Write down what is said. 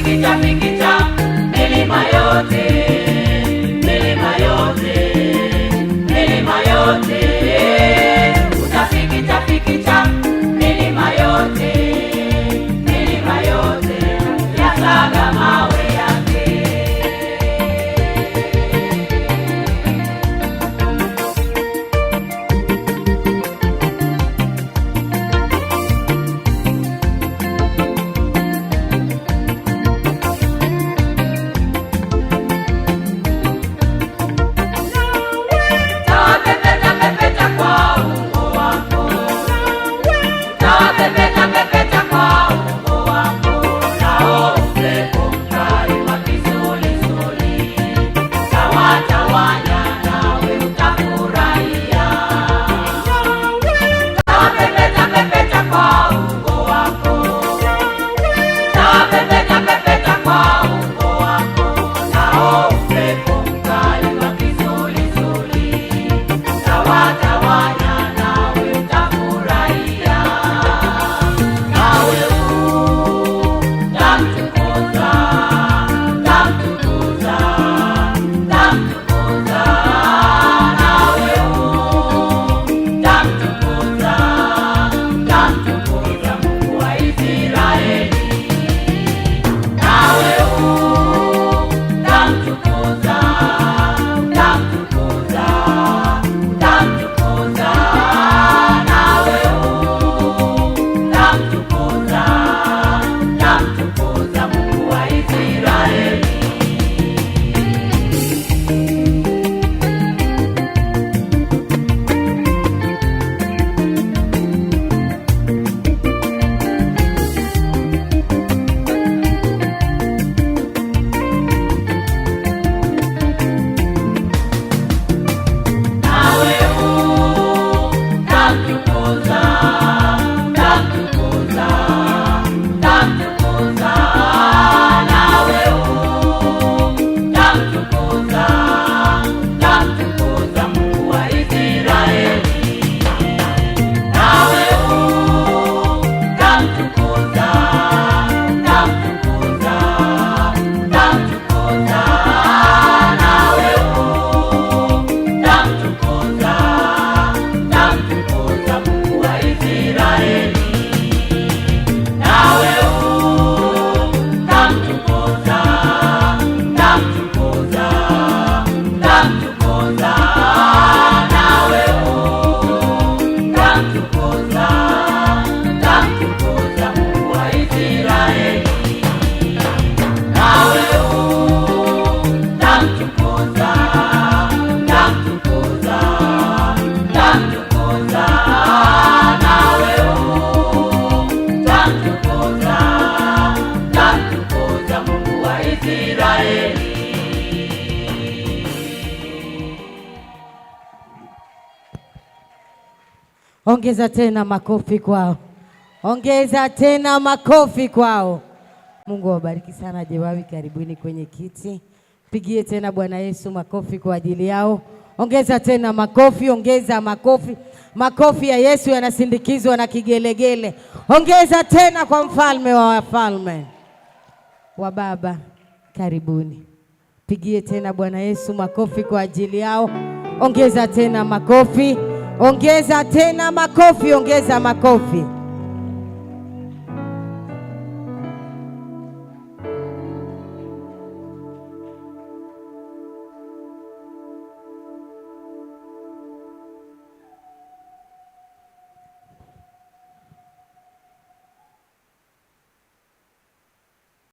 utafikicha fikicha milima yote, milima yote, milima yote. Utafikicha fikicha milima yote, milima yote, yasaga mawe yake. Tawapepeta pepeta kwa ungo wako, tawapepeta pepeta kwa ungo wako, nao upepo mkali wa kisulisuli tawatawanya, nawe utafurahia. Tawapepeta pepeta kwa ungo wako, tawapepeta pepeta kwa ungo wako, nao upepo mkali wa kisulisuli tawatawanya, nawe utafurahia. Nawe utamtukuza, tamtukuza, tamtukuza. Nawe utamtukuza, tamtukuza Mungu wa Israeli. Nawe utamtukuza, tamtukuza, tamtukuza. Nawe utamtukuza, tamtukuza Mungu wa Israeli. Nawe utamtukuza, tamtukuza, tamtukuza. Nawe utamtukuza, tamtukuza Mungu wa Israeli. Nawe utamtukuza, tamtukuza, tamtukuza. Nawe utamtukuza, tamtukuza Mungu wa Israeli. Nawe utamtukuza, tamtukuza, tamtukuza. Nawe utamtukuza, tamtukuza Mungu wa Israeli. Nawe utamtukuza, tamtukuza, tamtukuza. Nawe utamtukuza, tamtukuza Mungu wa Israeli. Ongeza tena makofi kwao, ongeza tena makofi kwao. Mungu awabariki sana. Jewawi, karibuni kwenye kiti. Pigie tena Bwana Yesu makofi kwa ajili yao. Ongeza tena makofi, ongeza makofi. Makofi ya Yesu yanasindikizwa na kigelegele. Ongeza tena kwa mfalme wa wafalme. Wa baba, karibuni. Pigie tena Bwana Yesu makofi kwa ajili yao. Ongeza tena makofi, ongeza tena makofi, ongeza makofi.